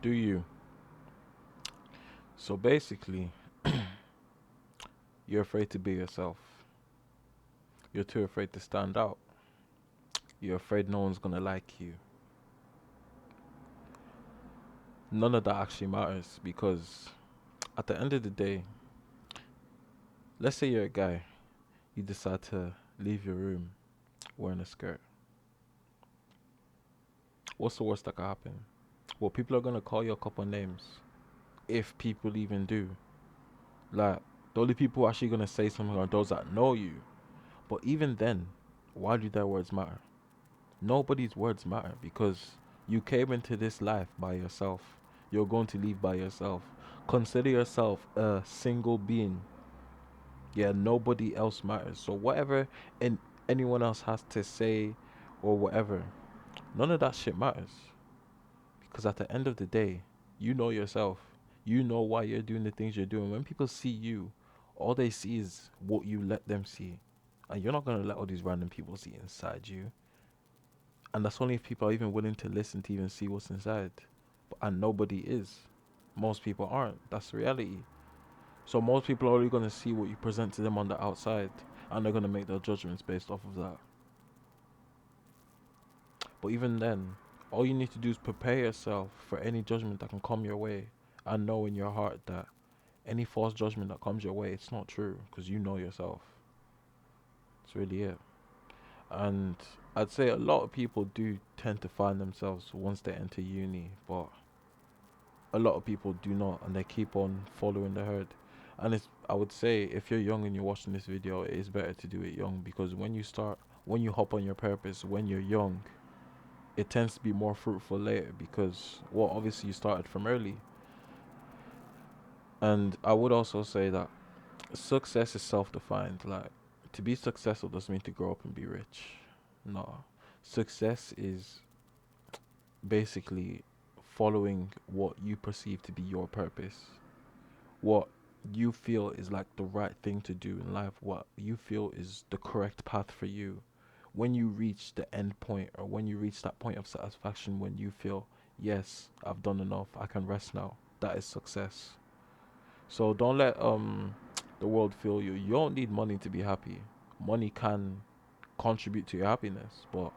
Do you? So basically, you're afraid to be yourself. You're too afraid to stand out. You're afraid no one's gonna like you. None of that actually matters because at the end of the day, let's say you're a guy, you decide to leave your room wearing a skirt. What's the worst that could happen? Well, people are gonna call you a couple names, if people even do. Like, the only people who are actually gonna say something are those that know you. But even then, why do their words matter? Nobody's words matter because you came into this life by yourself. You're going to leave by yourself. Consider yourself a single being. Yeah, nobody else matters. So whatever and anyone else has to say or whatever, none of that shit matters. Because at the end of the day, you know yourself. You know why you're doing the things you're doing. When people see you, all they see is what you let them see. And you're not gonna let all these random people see inside you. And that's only if people are even willing to listen to even see what's inside. And nobody is. Most people aren't. That's the reality. So most people are only gonna see what you present to them on the outside, and they're gonna make their judgments based off of that. But even then, all you need to do is prepare yourself for any judgment that can come your way, and know in your heart that any false judgment that comes your way, it's not true because you know yourself. It's really it. And I'd say a lot of people do tend to find themselves once they enter uni, but a lot of people do not, and they keep on following the herd. And it's, I would say, if you're young and you're watching this video, it is better to do it young because when you hop on your purpose when you're young, it tends to be more fruitful later because, well, obviously you started from early. And I would also say that success is self-defined. Like, to be successful doesn't mean to grow up and be rich. No, success is basically following what you perceive to be your purpose, what you feel is like the right thing to do in life, what you feel is the correct path for you. When you reach the end point, or when you reach that point of satisfaction, when you feel, yes, I've done enough, I can rest now, that is success. So don't let the world fool you. You don't need money to be happy. Money can contribute to your happiness, but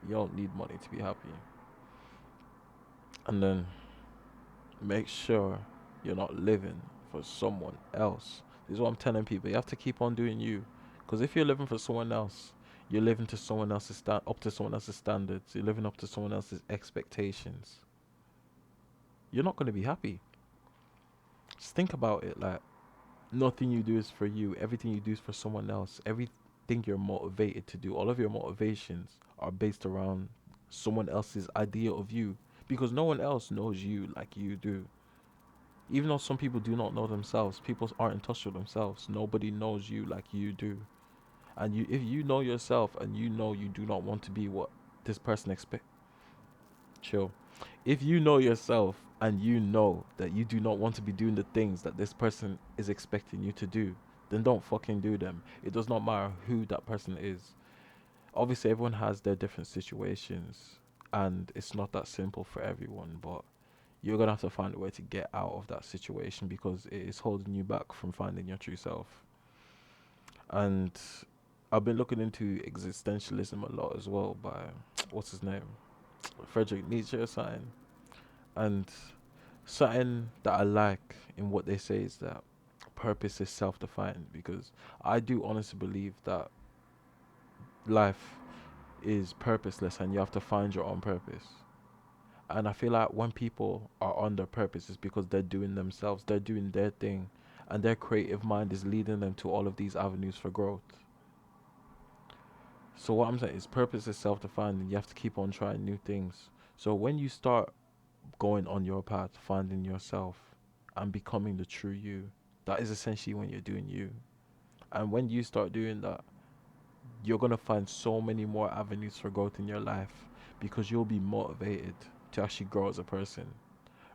you don't need money to be happy. And then make sure you're not living for someone else. This is what I'm telling people. You have to keep on doing you. Because if you're living for someone else, you're living to someone else's up to someone else's standards. You're living up to someone else's expectations. You're not going to be happy. Just think about it. Like, nothing you do is for you. Everything you do is for someone else. Everything you're motivated to do, all of your motivations are based around someone else's idea of you. Because no one else knows you like you do. Even though some people do not know themselves, people aren't in touch with themselves. Nobody knows you like you do. And if you know yourself and you know you do not want to be what this person expect, chill. If you know yourself and you know that you do not want to be doing the things that this person is expecting you to do, then don't fucking do them. It does not matter who that person is. Obviously, everyone has their different situations, and it's not that simple for everyone, but you're gonna have to find a way to get out of that situation because it is holding you back from finding your true self. And I've been looking into existentialism a lot as well by what's his name, Frederick Nietzsche or something. And something that I like in what they say is that purpose is self-defined because I do honestly believe that life is purposeless and you have to find your own purpose. And I feel like when people are on their purpose, it's because they're doing themselves, they're doing their thing, and their creative mind is leading them to all of these avenues for growth. So what I'm saying is purpose is self-defined and you have to keep on trying new things. So when you start going on your path, finding yourself and becoming the true you, that is essentially when you're doing you. And when you start doing that, you're going to find so many more avenues for growth in your life because you'll be motivated to actually grow as a person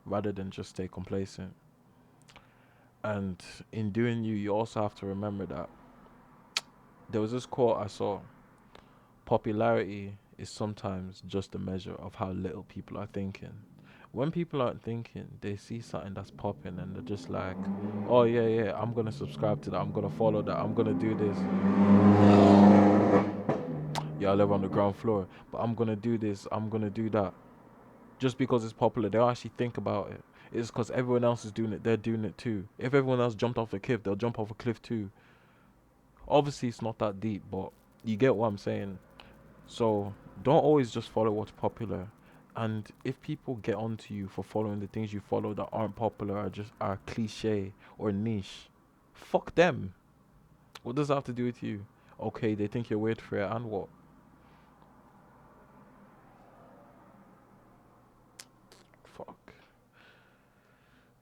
rather than just stay complacent. And in doing you, you also have to remember that there was this quote I saw: popularity is sometimes just a measure of how little people are thinking. When people aren't thinking, they see something that's popping and they're just like, oh yeah, yeah, I'm gonna subscribe to that, I'm gonna follow that, I'm gonna do this. Yeah, I live on the ground floor, but I'm gonna do this, I'm gonna do that. Just because it's popular, they don't actually think about it. It's because everyone else is doing it, they're doing it too. If everyone else jumped off a cliff, they'll jump off a cliff too. Obviously, it's not that deep, but you get what I'm saying. So don't always just follow what's popular. And if people get onto you for following the things you follow that aren't popular or just are cliche or niche, fuck them. What does that have to do with you? Okay, they think you're weird for it, and what? Fuck.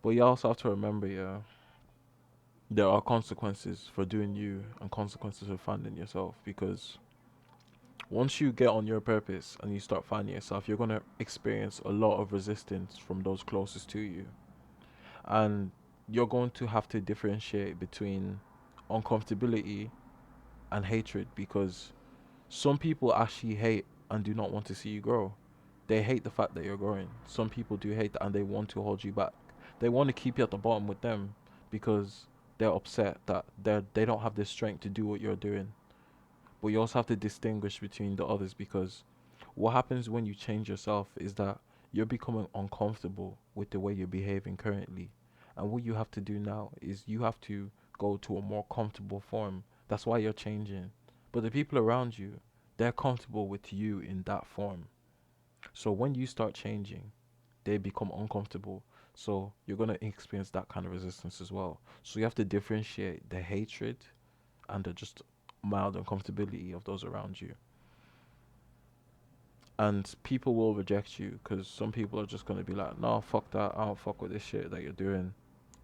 But you also have to remember, yeah, there are consequences for doing you and consequences for finding yourself, because once you get on your purpose and you start finding yourself, you're going to experience a lot of resistance from those closest to you. And you're going to have to differentiate between uncomfortability and hatred, because some people actually hate and do not want to see you grow. They hate the fact that you're growing. Some people do hate that and they want to hold you back. They want to keep you at the bottom with them because they're upset that they don't have the strength to do what you're doing. But you also have to distinguish between the others, because what happens when you change yourself is that you're becoming uncomfortable with the way you're behaving currently. And what you have to do now is you have to go to a more comfortable form. That's why you're changing. But the people around you, they're comfortable with you in that form. So when you start changing, they become uncomfortable. So you're going to experience that kind of resistance as well. So you have to differentiate the hatred and the just mild uncomfortability of those around you. And people will reject you because some people are just going to be like, no, fuck that. I don't fuck with this shit that you're doing.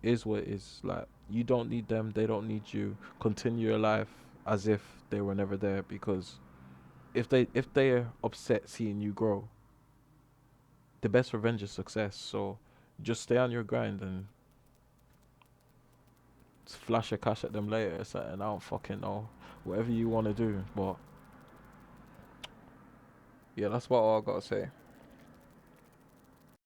Is what it is. Like, you don't need them. They don't need you. Continue your life as if they were never there, because if they're upset seeing you grow, the best revenge is success. So just stay on your grind and flash your cash at them later or something. I don't fucking know. Whatever you want to do. But yeah, that's what all I gotta say.